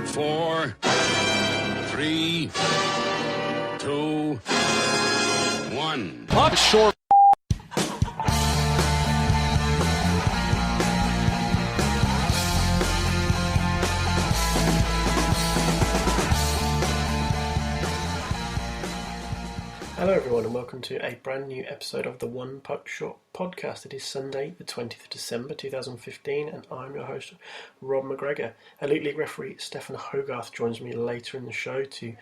4, 3, 2, 1. Puck short. Hello everyone and welcome to a brand new episode of the One Puck Short podcast. It is Sunday the 20th of December 2015 and I'm your host Rob McGregor. Elite League referee Stefan Hogarth joins me later in the show to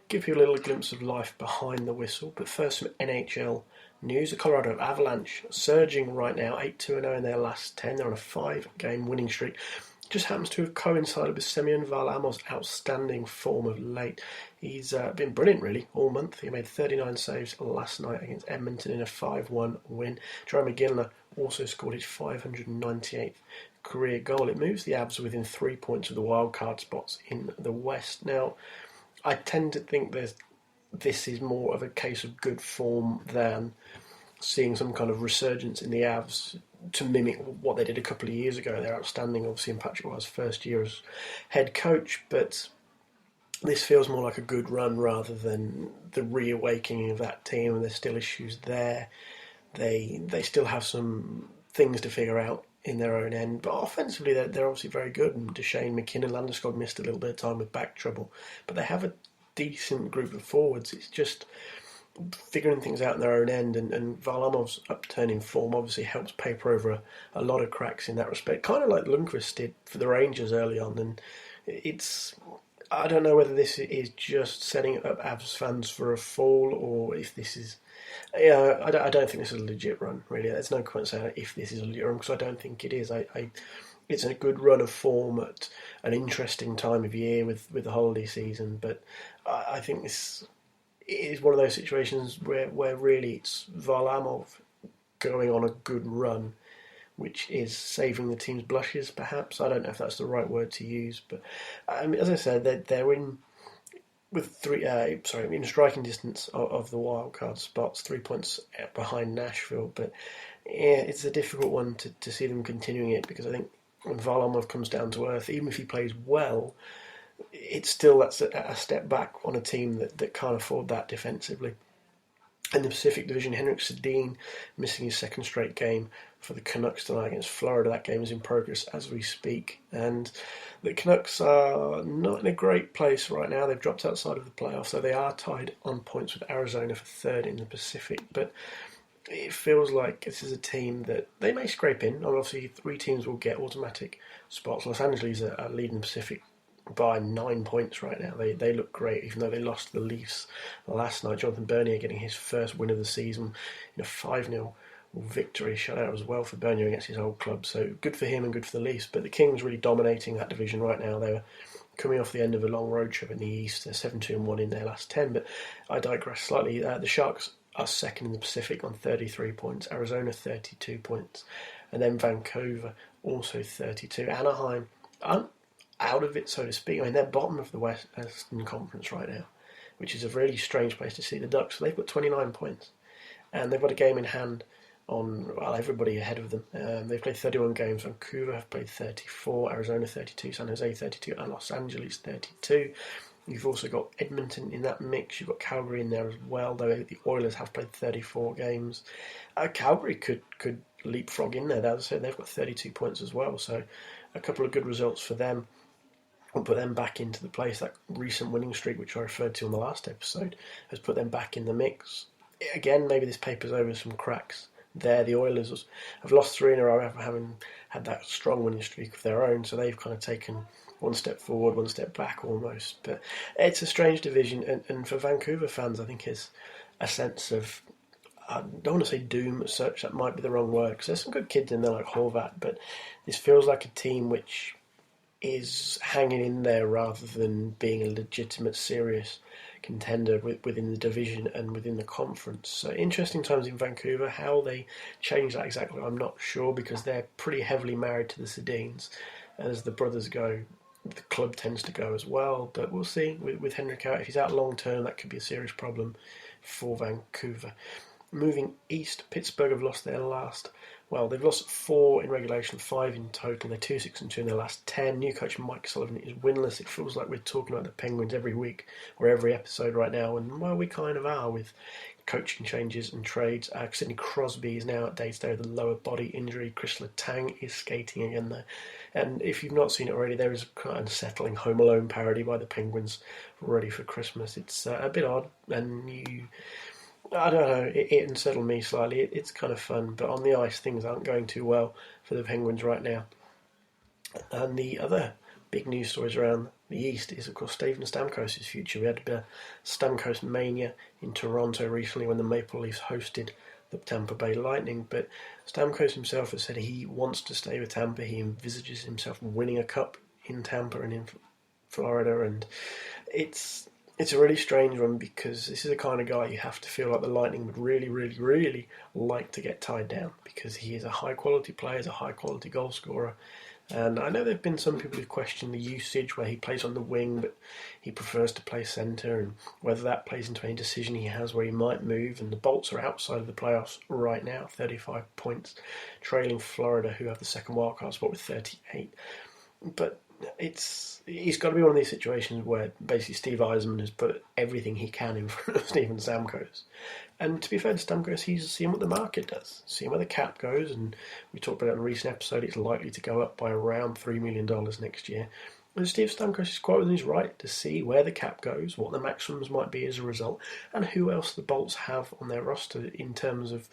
give you a little glimpse of life behind the whistle. But first, some NHL news. The Colorado Avalanche surging right now, 8-2-0 in their last 10. They're on a 5-game winning streak. Just happens to have coincided with Semyon Varlamov's outstanding form of late. He's been brilliant, really, all month. He made 39 saves last night against Edmonton in a 5-1 win. Jarome Iginla also scored his 598th career goal. It moves the Avs within 3 points of the wildcard spots in the West. Now, I tend to think this is more of a case of good form than seeing some kind of resurgence in the Avs to mimic what they did a couple of years ago. They're outstanding, obviously, in Patrick Roy's first year as head coach, but this feels more like a good run rather than the reawakening of that team, and there's still issues there. They still have some things to figure out in their own end, but offensively they're obviously very good, and Duchesne, McKinnon, Landeskog missed a little bit of time with back trouble, but they have a decent group of forwards. It's just figuring things out in their own end, and Varlamov's upturning form obviously helps paper over a lot of cracks in that respect, kind of like Lundqvist did for the Rangers early on. And I don't know whether this is just setting up Avs fans for a fall, or if this is, I don't think this is a legit run, really. There's no point saying if this is a legit run, because I don't think it is. It's a good run of form at an interesting time of year with the holiday season, but I think this is one of those situations where really it's Varlamov going on a good run, which is saving the team's blushes, perhaps. I don't know if that's the right word to use, but as I said, they're in striking distance of the wildcard spots, 3 points behind Nashville. But yeah, it's a difficult one to see them continuing it, because I think when Varlamov comes down to earth, even if he plays well, it's still that's a step back on a team that can't afford that defensively. In the Pacific Division, Henrik Sedin missing his second straight game for the Canucks tonight against Florida. That game is in progress as we speak. And the Canucks are not in a great place right now. They've dropped outside of the playoffs, so they are tied on points with Arizona for third in the Pacific. But it feels like this is a team that they may scrape in. Obviously, 3 teams will get automatic spots. Los Angeles are leading the Pacific by 9 points right now. They look great, even though they lost to the Leafs last night. Jonathan Bernier getting his first win of the season in a 5-0 victory, shutout as well for Bernier against his old club. So good for him and good for the Leafs. But the Kings really dominating that division right now. They were coming off the end of a long road trip in the East. They're 7-2-1 in their last 10. But I digress slightly. The Sharks are second in the Pacific on 33 points. Arizona 32 points. And then Vancouver also 32. Anaheim out of it, so to speak. I mean, they're bottom of the Western Conference right now, which is a really strange place to see the Ducks. So they've got 29 points, and they've got a game in hand on everybody ahead of them. They've played 31 games. Vancouver have played 34, Arizona 32, San Jose 32, and Los Angeles 32. You've also got Edmonton in that mix. You've got Calgary in there as well, though the Oilers have played 34 games. Calgary could leapfrog in there. As I said, they've got 32 points as well, so a couple of good results for them will put them back into the place. That recent winning streak, which I referred to on the last episode, has put them back in the mix. Again, maybe this papers over some cracks there. The Oilers have lost 3 in a row after having had that strong winning streak of their own, so they've kind of taken one step forward, one step back almost. But it's a strange division, and for Vancouver fans, I think it's a sense of, I don't want to say doom as such, that might be the wrong word, because there's some good kids in there like Horvat, but this feels like a team which is hanging in there rather than being a legitimate, serious contender within the division and within the conference. So interesting times in Vancouver. How they change that exactly, I'm not sure, because they're pretty heavily married to the Sedins. As the brothers go, the club tends to go as well. But we'll see with Henrik out. If he's out long term, that could be a serious problem for Vancouver. moving east, Pittsburgh have lost their last. Well, they've lost 4 in regulation, 5 in total. They're 2-6-2 in their last 10. New coach Mike Sullivan is winless. It feels like we're talking about the Penguins every week or every episode right now, and well, we kind of are with coaching changes and trades. Sidney Crosby is now at day-to-day with a lower body injury. Chris Letang is skating again there. And if you've not seen it already, there is a kind of unsettling Home Alone parody by the Penguins ready for Christmas. It's a bit odd, and I don't know, it unsettled me slightly. It's kind of fun, but on the ice, things aren't going too well for the Penguins right now. And the other big news stories around the East is, of course, Stephen Stamkos' future. We had a bit of Stamkos mania in Toronto recently when the Maple Leafs hosted the Tampa Bay Lightning, but Stamkos himself has said he wants to stay with Tampa. He envisages himself winning a cup in Tampa and in Florida, and it's a really strange one because this is the kind of guy you have to feel like the Lightning would really, really, really like to get tied down, because he is a high-quality player, he's a high-quality goal scorer. And I know there have been some people who've questioned the usage where he plays on the wing, but he prefers to play centre, and whether that plays into any decision he has where he might move. And the Bolts are outside of the playoffs right now, 35 points, trailing Florida, who have the second wildcard spot with 38. But he's got to be one of these situations where basically Steve Yzerman has put everything he can in front of Stephen Stamkos. And to be fair to Stamkos, he's seeing what the market does, seeing where the cap goes, and we talked about it in a recent episode, it's likely to go up by around $3 million next year. And Steve Stamkos is quite within his right to see where the cap goes, what the maximums might be as a result, and who else the Bolts have on their roster in terms of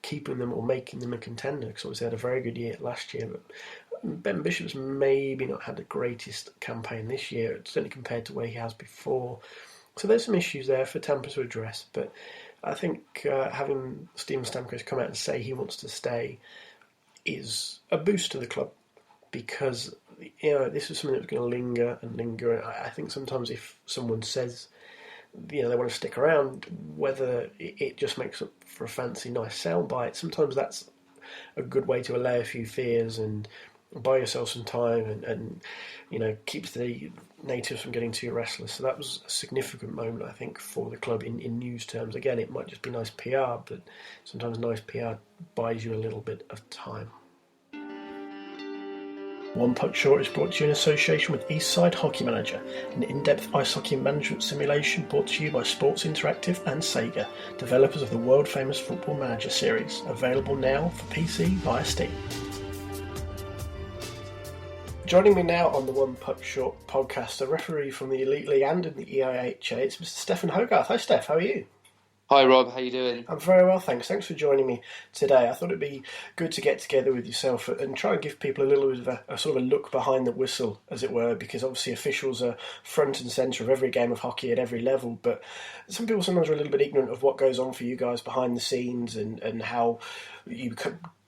keeping them or making them a contender, because obviously they had a very good year last year, but Ben Bishop's maybe not had the greatest campaign this year, certainly compared to where he has before. So there's some issues there for Tampa to address, but I think having Steven Stamkos come out and say he wants to stay is a boost to the club, because this is something that's going to linger and linger. And I think sometimes if someone says they want to stick around, whether it just makes up for a fancy, nice soundbite, sometimes that's a good way to allay a few fears and buy yourself some time and keeps the natives from getting too restless. So that was a significant moment, I think, for the club in news terms. Again, it might just be nice PR, but sometimes nice PR buys you a little bit of time. One Puck Short is brought to you in association with Eastside Hockey Manager, an in-depth ice hockey management simulation brought to you by Sports Interactive and Sega, developers of the world-famous Football Manager series, available now for PC via Steam. Joining me now on the One Puck Short podcast, a referee from the Elite League and in the EIHA, it's Mr. Stefan Hogarth. Hi, Steph. How are you? Hi, Rob. How you doing? I'm very well, thanks. Thanks for joining me today. I thought it'd be good to get together with yourself and try and give people a little bit of a sort of a look behind the whistle, as it were, because obviously officials are front and centre of every game of hockey at every level, but some people sometimes are a little bit ignorant of what goes on for you guys behind the scenes and how you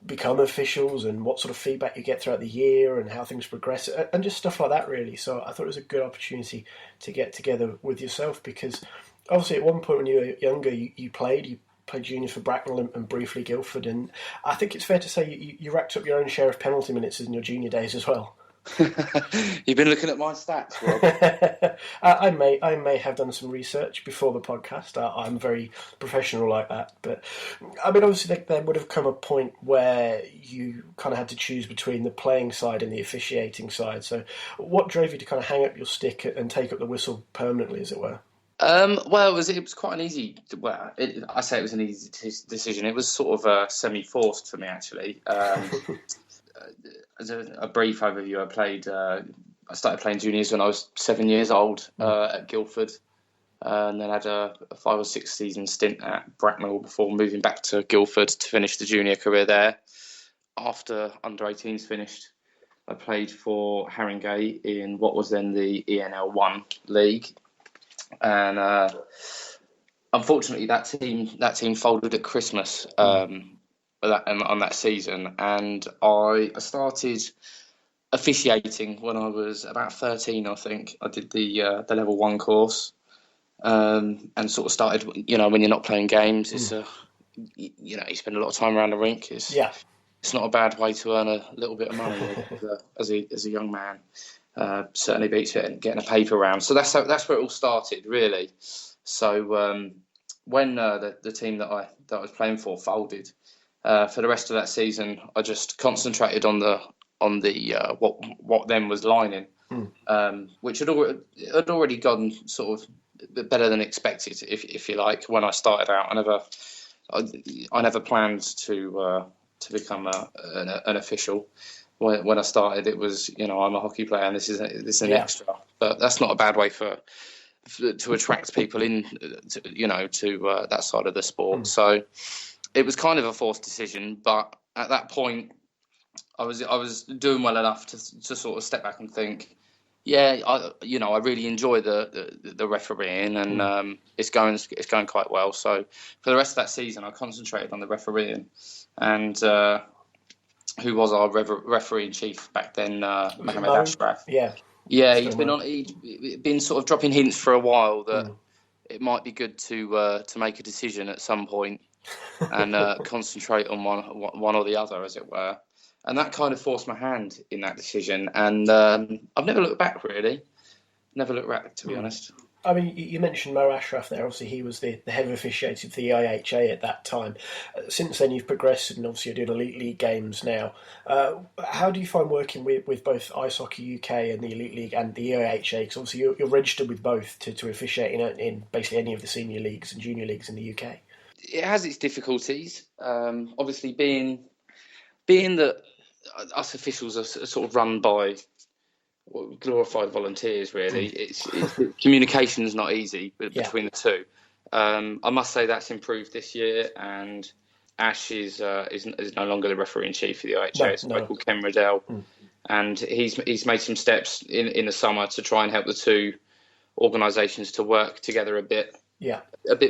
become officials and what sort of feedback you get throughout the year and how things progress and just stuff like that, really. So I thought it was a good opportunity to get together with yourself, because obviously at one point when you were younger you played junior for Bracknell and briefly Guildford, and I think it's fair to say you racked up your own share of penalty minutes in your junior days as well. You've been looking at my stats, Rob. I may have done some research before the podcast. I'm very professional like that, but I mean, obviously there would have come a point where you kind of had to choose between the playing side and the officiating side. So, what drove you to kind of hang up your stick and take up the whistle permanently, as it were? Well, it was quite an easy. Well, I say it was an easy decision. It was sort of semi-forced for me, actually. As a brief overview, I started playing juniors when I was 7 years old at Guildford, and then had a 5 or 6 season stint at Bracknell before moving back to Guildford to finish the junior career there. After under-18s finished, I played for Haringey in what was then the ENL 1 league, and unfortunately that team folded at Christmas. On that season, and I started officiating when I was about 13. I think I did the level 1 course, and sort of started. When you're not playing games, it's you spend a lot of time around the rink. It's not a bad way to earn a little bit of money as a young man. Certainly beats it getting a paper round. So that's where it all started, really. So when the team that I was playing for folded, for the rest of that season, I just concentrated on the what then was lining, which had already gone sort of better than expected, if you like. When I started out, I never planned to become an official. When I started, it was, I'm a hockey player and this is an extra, but that's not a bad way to attract people in, to that side of the sport. So it was kind of a forced decision, but at that point, I was doing well enough to sort of step back and think, I really enjoy the refereeing, and it's going quite well. So for the rest of that season, I concentrated on the refereeing, and who was our referee in chief back then, Mohamed Ashraf. Yeah, he'd been sort of dropping hints for a while that it might be good to make a decision at some point and concentrate on one or the other, as it were. And that kind of forced my hand in that decision. And I've never looked back, really. Never looked back, to be honest. I mean, you mentioned Mo Ashraf there. Obviously, he was the head of officiating for the IHA at that time. Since then, you've progressed, and obviously you're doing Elite League games now. How do you find working with both Ice Hockey UK and the Elite League and the IHA? Because obviously you're registered with both to officiate in basically any of the senior leagues and junior leagues in the UK. It has its difficulties. Obviously, being that us officials are sort of run by glorified volunteers, really. It's communication's not easy between the two. I must say that's improved this year, and Ash is no longer the referee in chief for the IHA. It's a guy called Ken Riddell, and he's made some steps in the summer to try and help the two organisations to work together a bit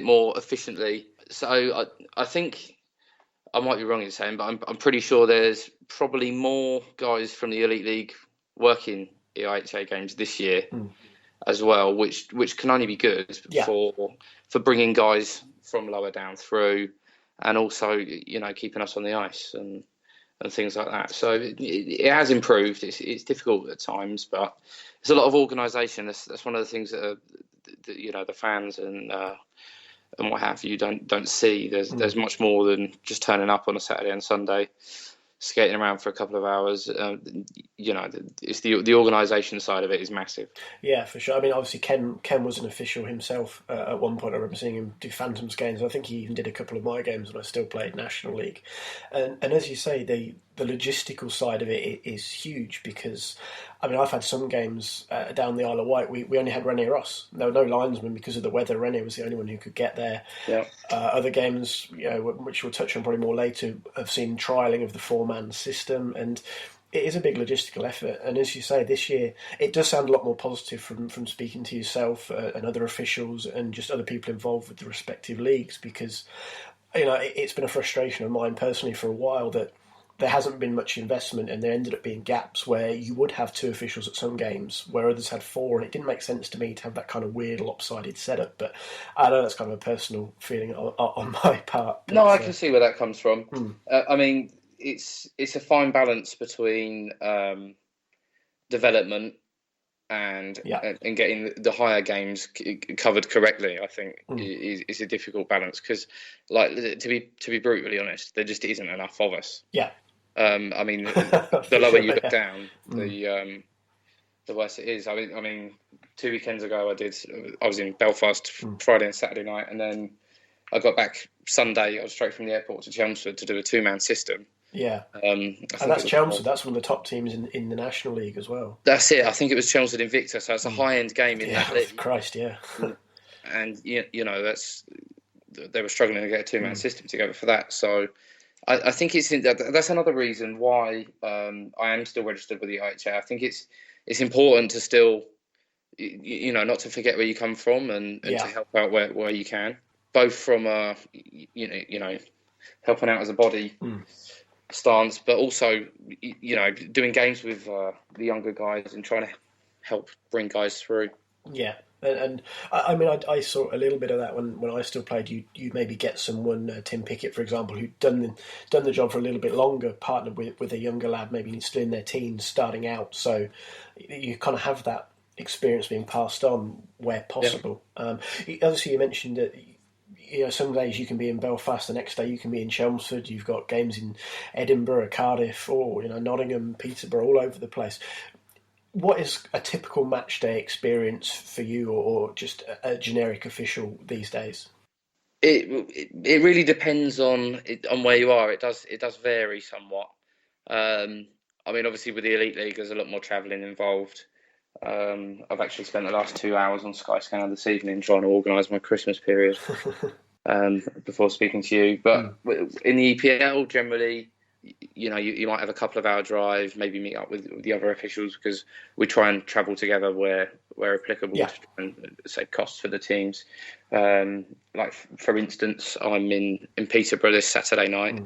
more efficiently. So I think, I might be wrong in saying, but I'm pretty sure there's probably more guys from the Elite League working the IHA games this year as well, which can only be good for bringing guys from lower down through, and also keeping us on the ice and things like that. So it has improved. It's difficult at times, but there's a lot of organisation. That's one of the things that the fans and what have you don't see. There's much more than just turning up on a Saturday and Sunday, skating around for a couple of hours. It's the organisation side of it is massive. Yeah, for sure. I mean, obviously Ken was an official himself at one point. I remember seeing him do Phantoms games. I think he even did a couple of my games when I still played National League. And as you say, the logistical side of it is huge, because I mean, I've had some games down the Isle of Wight. We only had René Ross. There were no linesmen because of the weather. René was the only one who could get there. Yeah. Other games, which we'll touch on probably more later, have seen trialling of the four-man system, and it is a big logistical effort. And as you say, this year it does sound a lot more positive from speaking to yourself and other officials and just other people involved with the respective leagues, because it's been a frustration of mine personally for a while that there hasn't been much investment, and there ended up being gaps where you would have two officials at some games where others had four, and it didn't make sense to me to have that kind of weird lopsided setup. But I know that's kind of a personal feeling on my part. But, no, I can see where that comes from. I mean, it's a fine balance between development and getting the higher games covered correctly. I think is a difficult balance, because, like, to be brutally honest, there just isn't enough of us. Yeah. I mean, the lower you look down, the worse it is. I mean, 2 weekends ago, I was in Belfast Friday and Saturday night, and then I got back Sunday. I was straight from the airport to Chelmsford to do a two-man system. Yeah, and that's Chelmsford. That's one of the top teams in the National League as well. That's it. I think it was Chelmsford Invicta, so it's a high-end game in that league. Christ, yeah. And they were struggling to get a two-man system together for that. So I think that's another reason why I am still registered with the IHA. I think it's important to still, not to forget where you come from and to help out where you can, both from helping out as a body stance, but also doing games with the younger guys and trying to help bring guys through. Yeah. And I mean, I saw a little bit of that when I still played. You maybe get someone, Tim Pickett, for example, who'd done the job for a little bit longer, partnered with a younger lad, maybe still in their teens, starting out. So you kind of have that experience being passed on where possible. Obviously, you mentioned that some days you can be in Belfast, the next day you can be in Chelmsford. You've got games in Edinburgh, Cardiff, or Nottingham, Peterborough, all over the place. What is a typical match day experience for you, or just a generic official these days? It really depends on where you are. It does vary somewhat. I mean, obviously with the Elite League, there's a lot more travelling involved. I've actually spent the last 2 hours on Skyscanner this evening trying to organise my Christmas period before speaking to you. But in the EPL, generally, you might have a couple of hour drive, maybe meet up with the other officials, because we try and travel together where applicable to try and save costs for the teams. Like, for instance, I'm in Peterborough this Saturday night.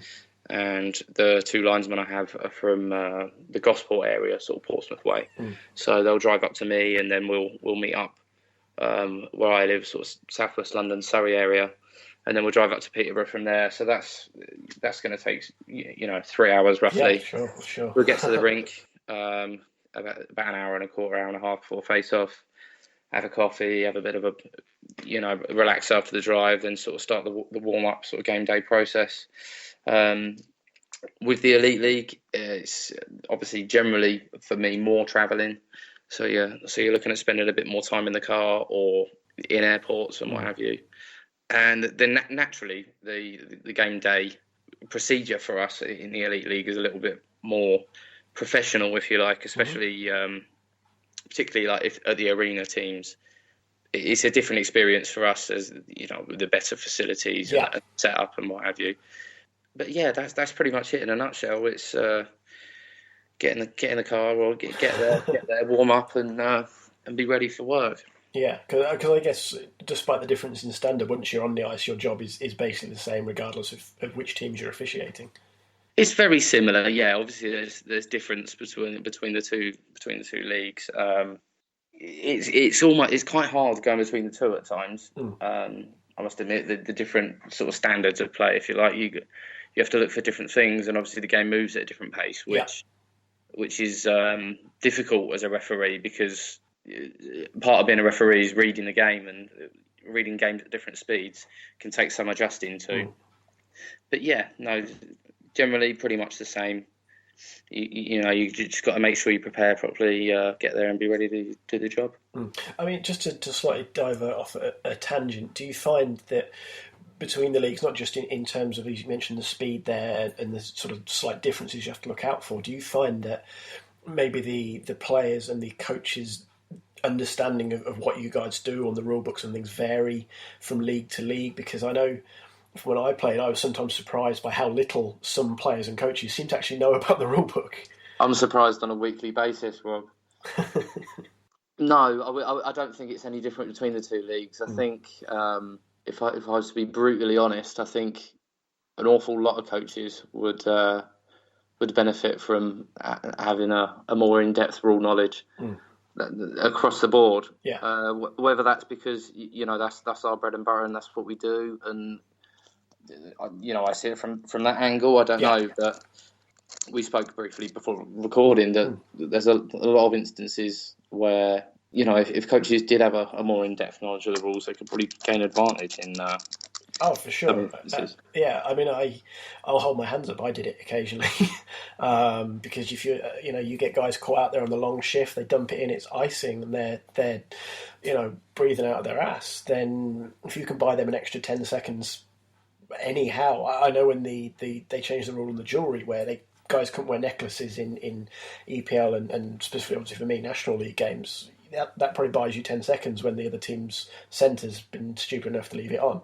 And the two linesmen I have are from the Gosport area, sort of Portsmouth way. So they'll drive up to me, and then we'll meet up where I live, sort of southwest London, Surrey area, and then we'll drive up to Peterborough from there. So that's going to take 3 hours roughly. Yeah, sure. We'll get to the rink about an hour and a quarter, hour and a half before face-off. Have a coffee, have a bit of a relax after the drive, then sort of start the warm-up sort of game day process. With the Elite League, it's obviously generally for me more travelling. So you're looking at spending a bit more time in the car or in airports and what have you. And then naturally the game day procedure for us in the Elite League is a little bit more professional, if you like, especially particularly like if at the arena teams. It's a different experience for us, as with the better facilities and setup and what have you. But yeah, that's pretty much it in a nutshell. It's get in the car or get there, warm up, and be ready for work. Yeah, because I guess despite the difference in standard, once you're on the ice, your job is basically the same regardless of which teams you're officiating. It's very similar, yeah. Obviously, there's difference between the two leagues. It's quite hard going between the two at times. I must admit the different sort of standards of play, if you like. You have to look for different things, and obviously the game moves at a different pace, which is difficult as a referee, because part of being a referee is reading the game, and reading games at different speeds can take some adjusting to. But yeah, no, generally pretty much the same. You just got to make sure you prepare properly, get there and be ready to do the job. I mean, just to slightly divert off a tangent, do you find that between the leagues, not just in terms of, as you mentioned, the speed there and the sort of slight differences you have to look out for, do you find that maybe the players and the coaches' understanding of what you guys do on the rule books and things vary from league to league? Because I know when I played, I was sometimes surprised by how little some players and coaches seem to actually know about the rule book. I'm surprised on a weekly basis, Rob. No, I don't think it's any different between the two leagues. I think if I was to be brutally honest, I think an awful lot of coaches would benefit from having a more in-depth rule knowledge across the board. Yeah. Whether that's because that's our bread and butter and that's what we do, and I see it from that angle. I don't know, but we spoke briefly before recording that there's a lot of instances where if coaches did have a more in-depth knowledge of the rules, they could probably gain advantage in. For sure. I mean, I'll hold my hands up. I did it occasionally because if you get guys caught out there on the long shift, they dump it in, it's icing, and they're breathing out of their ass. Then if you can buy them an extra 10 seconds. Anyhow, I know when they changed the rule on the jewellery where guys couldn't wear necklaces in EPL and specifically, obviously for me, National League games. That probably buys you 10 seconds when the other team's centre's been stupid enough to leave it on.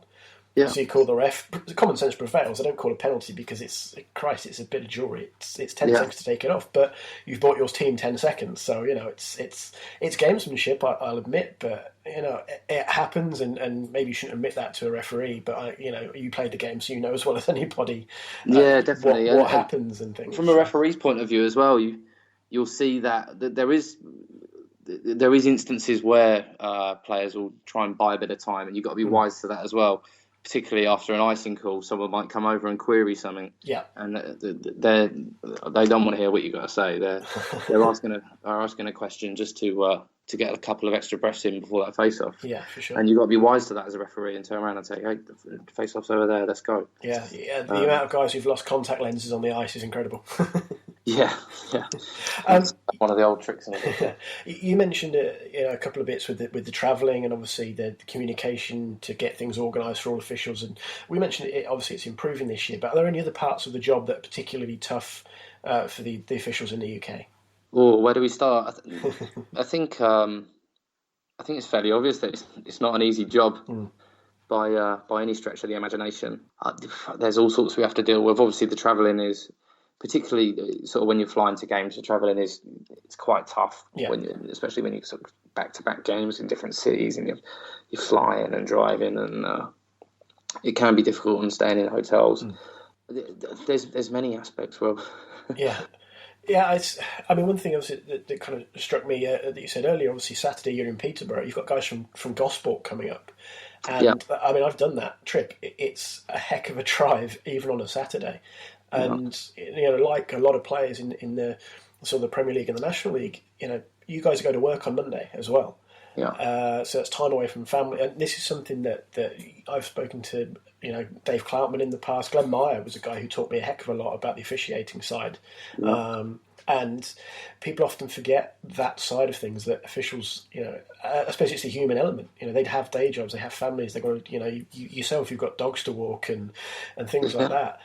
Yeah. So you call the ref. Common sense prevails. I don't call a penalty because it's a bit of jewellery. It's 10 seconds to take it off, but you've bought your team 10 seconds. So it's gamesmanship. I'll admit, but it happens, and maybe you shouldn't admit that to a referee. But you played the game, so you know as well as anybody. Definitely what happens and things. From a referee's point of view as well, you'll see that there is instances where players will try and buy a bit of time, and you've got to be wise to that as well. Particularly after an icing call, someone might come over and query something. Yeah, and they don't want to hear what you got to say. They're asking a question just to to get a couple of extra breaths in before that face-off. Yeah, for sure. And you've got to be wise to that as a referee and turn around and say, hey, the face-off's over there, let's go. Yeah. The amount of guys who've lost contact lenses on the ice is incredible. Yeah. One of the old tricks in it. You mentioned a couple of bits with the travelling and obviously the communication to get things organised for all officials. And we mentioned obviously it's improving this year, but are there any other parts of the job that are particularly tough for the officials in the UK? Oh, where do we start? I think it's fairly obvious that it's not an easy job by any stretch of the imagination. There's all sorts we have to deal with. Obviously, the travelling is, particularly sort of when you're flying to games, the travelling it's quite tough. Yeah. Especially when you sort of back-to-back games in different cities and you're flying and driving, and it can be difficult and staying in hotels. There's many aspects, Rob. Yeah. Yeah, one thing obviously that kind of struck me that you said earlier, obviously Saturday you're in Peterborough, you've got guys from Gosport coming up. And I've done that trip. It's a heck of a drive, even on a Saturday. And, like a lot of players in the sort of the Premier League and the National League, you guys go to work on Monday as well. Yeah. So it's time away from family. And this is something that I've spoken to, Dave Cloutman in the past. Glenn Meyer was a guy who taught me a heck of a lot about the officiating side. Yeah. And people often forget that side of things, that officials, I suppose it's the human element. They'd have day jobs, they have families, they go, yourself, you've got dogs to walk and things like that.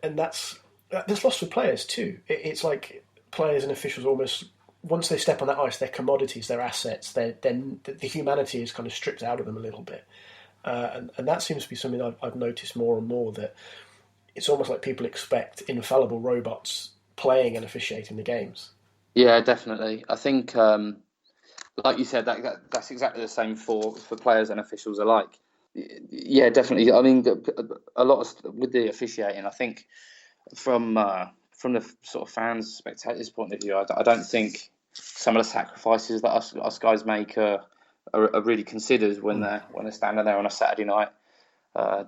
And that's lost with players too. It's like players and officials almost, once they step on that ice, they're commodities, they're assets, then the humanity is kind of stripped out of them a little bit. And that seems to be something I've noticed more and more, that it's almost like people expect infallible robots playing and officiating the games. Yeah, definitely. I think, like you said, that's exactly the same for players and officials alike. Yeah, definitely. I mean, a lot with the officiating, I think from the sort of fans, spectators' point of view, I don't think some of the sacrifices that us guys make are really considered when they're standing there on a Saturday night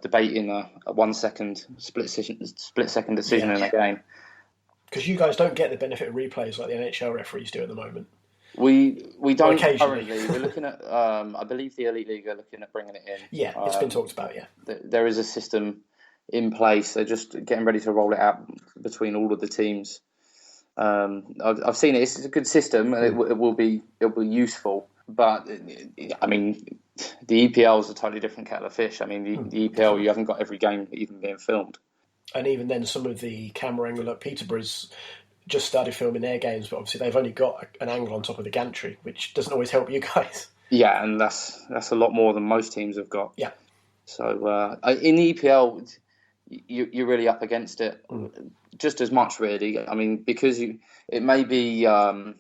debating a 1 second split second decision in a game. Because you guys don't get the benefit of replays like the NHL referees do at the moment. We don't occasionally. currently. We're looking at, I believe the Elite League are looking at bringing it in. Yeah, it's been talked about, yeah. There is a system in place. They're just getting ready to roll it out between all of the teams. I've seen it. It's a good system, and it will be useful. But I mean, the EPL is a totally different kettle of fish. I mean, the EPL, you haven't got every game even being filmed. And even then, some of the camera angle at Peterborough's just started filming their games, but obviously they've only got an angle on top of the gantry, which doesn't always help you guys. Yeah, and that's a lot more than most teams have got. Yeah. So in the EPL, you're really up against it just as much, really. I mean, because it may be a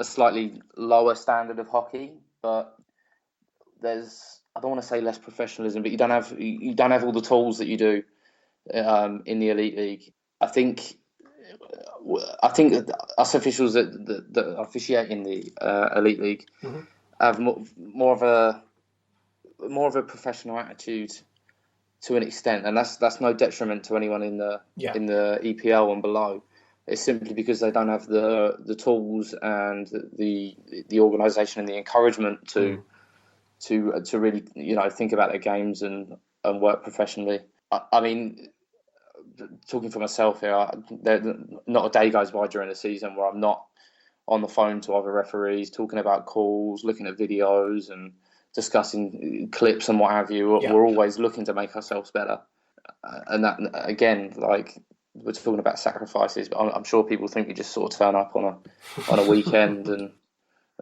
slightly lower standard of hockey, but there's, I don't want to say less professionalism, but you don't have all the tools that you do in the Elite League. I think us officials that officiate in the Elite League have more of a professional attitude to an extent, and that's no detriment to anyone in the EPL and below. It's simply because they don't have the tools and the organisation and the encouragement to really think about their games and work professionally. I mean, talking for myself here, not a day goes by during the season where I'm not on the phone to other referees, talking about calls, looking at videos and discussing clips and what have you. Yeah. We're always looking to make ourselves better. And that, again, like we're talking about sacrifices, but I'm sure people think we just sort of turn up on a weekend and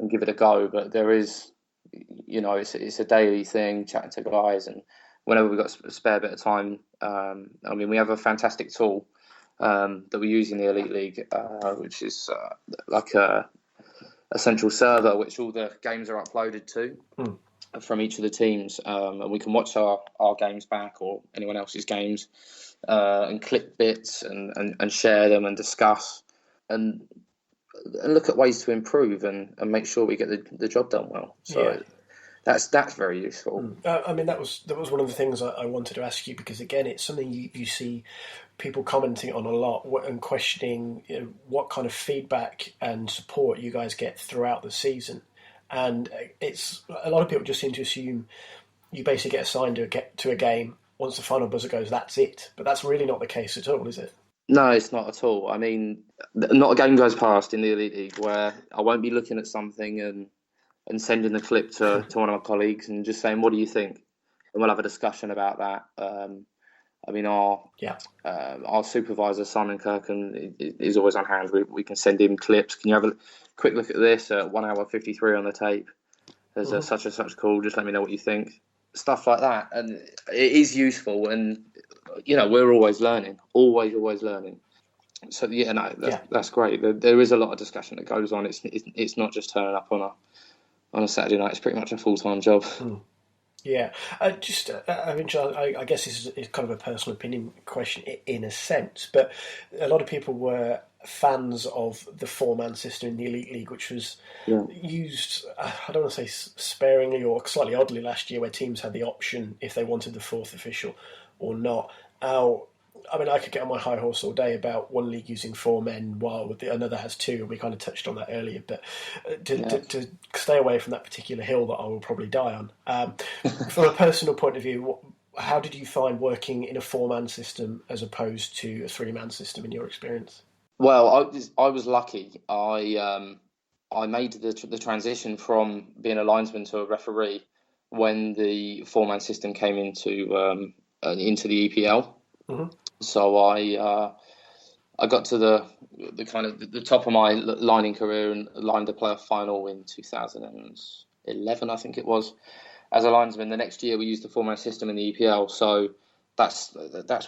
give it a go. But there is, it's a daily thing, chatting to guys, and whenever we've got a spare bit of time, I mean, we have a fantastic tool that we use in the Elite League, which is like a central server, which all the games are uploaded to from each of the teams, and we can watch our games back or anyone else's games and clip bits and share them and discuss and look at ways to improve and make sure we get the job done well. So that's very useful. I mean, that was one of the things I wanted to ask you, because again, it's something you see people commenting on a lot and questioning what kind of feedback and support you guys get throughout the season. And it's a lot of people just seem to assume you basically get assigned to a game. Once the final buzzer goes, that's it. But that's really not the case at all, is it? No, it's not at all. I mean, not a game goes past in the Elite League where I won't be looking at something and sending the clip to one of my colleagues and just saying, what do you think? And we'll have a discussion about that. I mean, our supervisor, Simon Kirkham, is always on hand. We can send him clips. Can you have a quick look at this at 1 hour 53 on the tape? There's a such and such call. Just let me know what you think. Stuff like that. And it is useful. And, we're always learning. Always learning. So, that's great. There is a lot of discussion that goes on. It's not just turning up on a Saturday night. It's pretty much a full-time job. Yeah, I guess this is kind of a personal opinion question in a sense, but a lot of people were fans of the four-man system in the Elite League, which was used, I don't want to say sparingly or slightly oddly last year, where teams had the option if they wanted the fourth official or not. I could get on my high horse all day about one league using four men while another has two. We kind of touched on that earlier, but to stay away from that particular hill that I will probably die on. From a personal point of view, how did you find working in a four-man system as opposed to a three-man system in your experience? Well, I was lucky. I made the transition from being a linesman to a referee when the four-man system came into the EPL. Mm-hmm. So I got to the kind of the top of my lining career and lined a playoff final in 2011, I think it was, as a linesman. The next year we used the four-man system in the EPL, so that's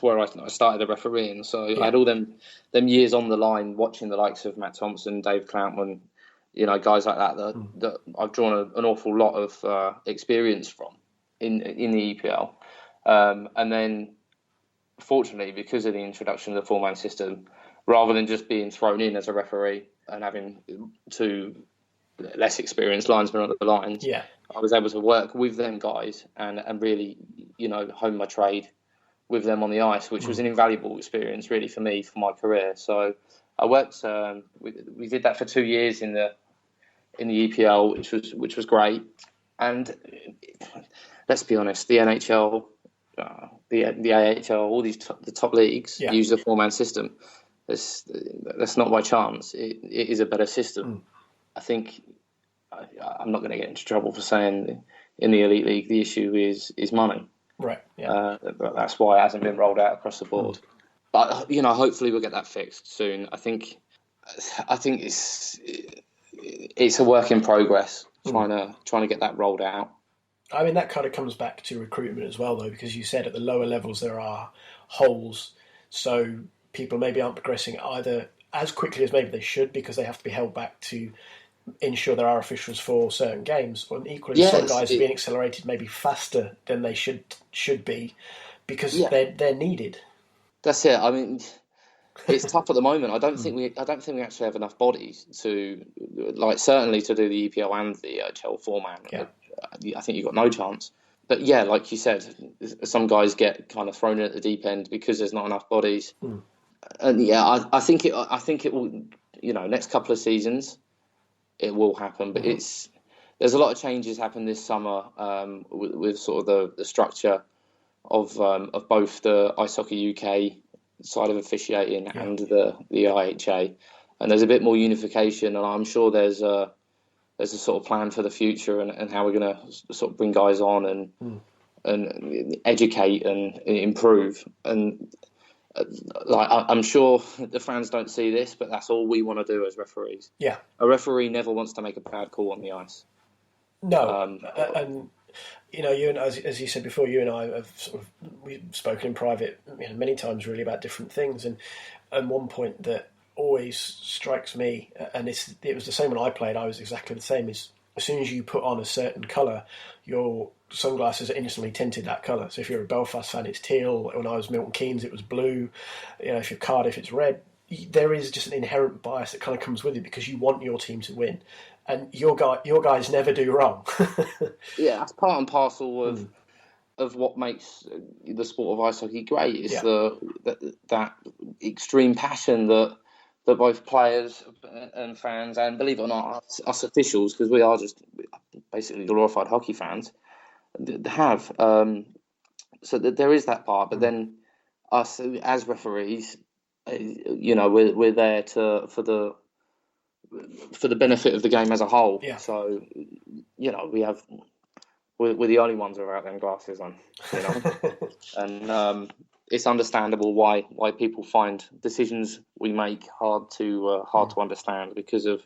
where I started the refereeing. So I had all them years on the line watching the likes of Matt Thompson, Dave Cloutman, guys like that I've drawn an awful lot of experience from in the EPL, and then. Fortunately, because of the introduction of the four-man system, rather than just being thrown in as a referee and having two less experienced linesmen on the lines, I was able to work with them guys and really, hone my trade with them on the ice, which was an invaluable experience really for me, for my career. So I worked, we did that for 2 years in the EPL, which was great. And let's be honest, the NHL, the AHL, all these the top leagues use the four-man system. That's not by chance. It is a better system. I think I'm not going to get into trouble for saying in the Elite League the issue is money. Right. Yeah. That's why it hasn't been rolled out across the board. But hopefully we'll get that fixed soon. I think it's a work in progress trying to get that rolled out. I mean, that kind of comes back to recruitment as well, though, because you said at the lower levels there are holes, so people maybe aren't progressing either as quickly as maybe they should because they have to be held back to ensure there are officials for certain games. Or equally, some guys are being accelerated maybe faster than they should be because they're needed. That's it. I mean, it's tough at the moment. I don't think we actually have enough bodies to certainly to do the EPL and the HL format. Yeah. I think you've got no chance. But like you said, some guys get kind of thrown in at the deep end because there's not enough bodies. And I think it will. Next couple of seasons, it will happen. But there's a lot of changes happened this summer with sort of the structure of both the Ice Hockey UK side of officiating and the IHA, and there's a bit more unification. And I'm sure there's a sort of plan for the future and how we're going to sort of bring guys on and educate and improve. And I'm sure the fans don't see this, but that's all we want to do as referees. Yeah, a referee never wants to make a bad call on the ice. No, and you and as you said before, you and I have we've spoken in private many times really about different things, and one point that always strikes me, and it was the same when I played. I was exactly the same. Is as soon as you put on a certain colour, your sunglasses are instantly tinted that colour. So if you're a Belfast fan, it's teal. When I was Milton Keynes, it was blue. If you're Cardiff, it's red. There is just an inherent bias that kind of comes with it because you want your team to win, and your guys never do wrong. Yeah, that's part and parcel of what makes the sport of ice hockey great. Is that extreme passion that that both players and fans, and believe it or not, us officials, because we are just basically glorified hockey fans, have. So that there is that part, but then us as referees, we're there for the benefit of the game as a whole. Yeah. So we're the only ones without them glasses on, and it's understandable why people find decisions we make hard to understand because of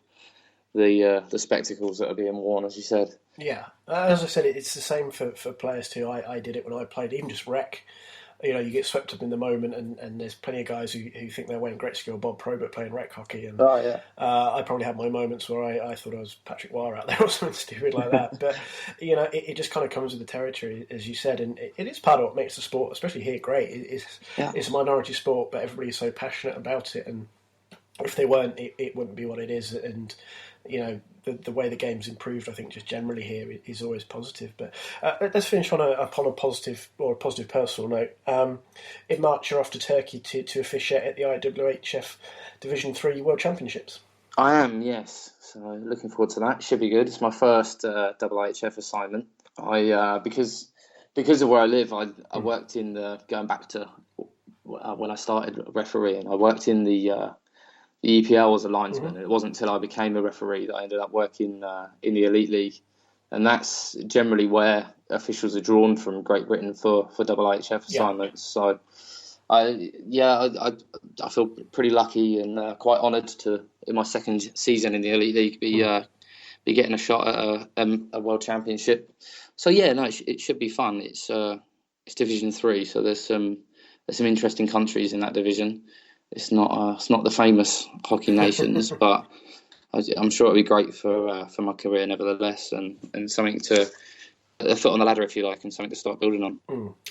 the spectacles that are being worn, as you said. Yeah, as I said, it's the same for players too. I did it when I played, even just rec. You get swept up in the moment, and there's plenty of guys who think they're Wayne Gretzky or Bob Probert playing rec hockey. And I probably had my moments where I thought I was Patrick Wire out there or something stupid like that. But it just kind of comes with the territory, as you said, and it is part of what makes the sport, especially here, great. It's a minority sport, but everybody's so passionate about it, and if they weren't, it wouldn't be what it is. And the way the game's improved, I think, just generally here is always positive. But let's finish on a positive personal note. In March, you're off to Turkey to officiate at the IWHF Division 3 World Championships. I am, yes. So looking forward to that. Should be good. It's my first IHF assignment. Because of where I live, I worked in going back to when I started refereeing, I worked in the EPL as a linesman. It wasn't until I became a referee that I ended up working in the Elite League. And that's generally where officials are drawn from Great Britain for IHF assignments. So, I feel pretty lucky and quite honoured to, in my second season in the Elite League, be getting a shot at a World Championship. So, it should be fun. It's Division 3, so there's some interesting countries in that division. It's not the famous hockey nations, but I'm sure it'll be great for my career nevertheless, and something to a foot on the ladder, if you like, and something to start building on.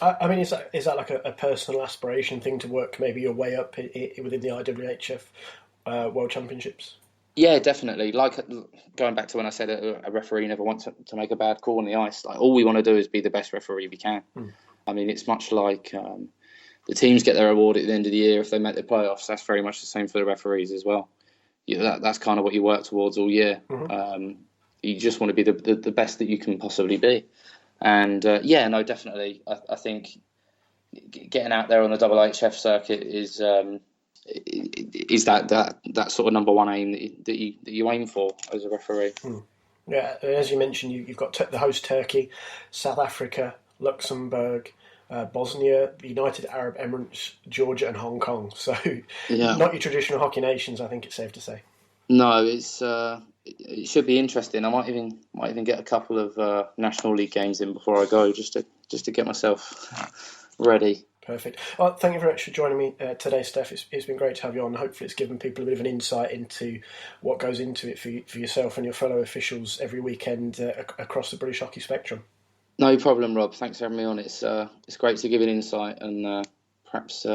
I mean, is that like a personal aspiration thing to work maybe your way up within the IWHF World Championships? Yeah, definitely. Like going back to when I said a referee never wants to make a bad call on the ice. Like all we want to do is be the best referee we can. I mean, it's much like. The teams get their award at the end of the year if they make the playoffs. That's very much the same for the referees as well. That's kind of what you work towards all year. You just want to be the best that you can possibly be. And definitely. I think getting out there on the IHF circuit is that sort of number one aim that you aim for as a referee. Yeah, as you mentioned, you've got the host Turkey, South Africa, Luxembourg, Bosnia, the United Arab Emirates, Georgia, and Hong Kong. So, not your traditional hockey nations, I think it's safe to say. No, it should be interesting. I might even get a couple of National League games in before I go, just to get myself ready. Perfect. Well, thank you very much for joining me today, Steph. It's been great to have you on. Hopefully it's given people a bit of an insight into what goes into it for yourself and your fellow officials every weekend across the British hockey spectrum. No problem, Rob. Thanks for having me on. It's great to give an insight and perhaps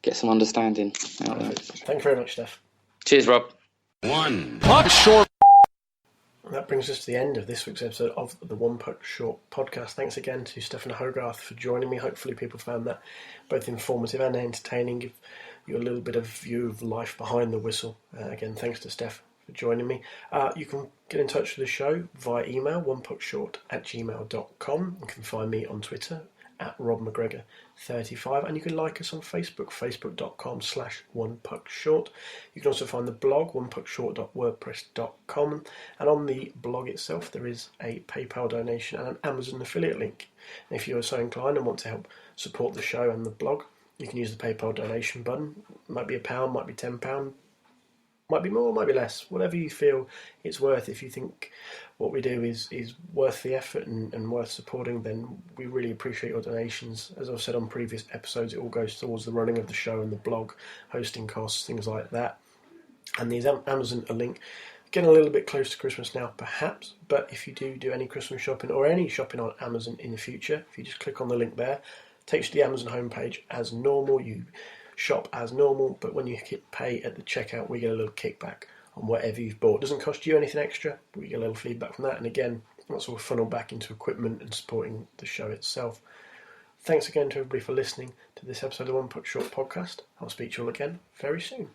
get some understanding out there. Thank you very much, Steph. Cheers, Rob. One puck short. That brings us to the end of this week's episode of the One Puck Short podcast. Thanks again to Stefan Hogarth for joining me. Hopefully people found that both informative and entertaining. Give you a little bit of view of life behind the whistle. Again, thanks to Steph for joining me. You can get in touch with the show via email, onepuckshort@gmail.com. You can find me on Twitter @RobMcGregor35, and you can like us on Facebook, facebook.com/onepuckshort. You can also find the blog, onepuckshort.wordpress.com, and on the blog itself there is a PayPal donation and an Amazon affiliate link. And if you're so inclined and want to help support the show and the blog, you can use the PayPal donation button. It might be £1, might be £10, might be more, might be less, whatever you feel it's worth. If you think what we do is worth the effort and worth supporting, then we really appreciate your donations. As I've said on previous episodes, it all goes towards the running of the show and the blog, hosting costs, things like that. And the Amazon link, getting a little bit close to Christmas now perhaps, but if you do any Christmas shopping or any shopping on Amazon in the future, if you just click on the link there, it takes you to the Amazon homepage as normal. You shop as normal, but when you hit pay at the checkout, we get a little kickback on whatever you've bought. It doesn't cost you anything extra, but we get a little feedback from that, and again, that's all funneled back into equipment and supporting the show itself. Thanks again to everybody for listening to this episode of the One Puck Short podcast. I'll speak to you all again very soon.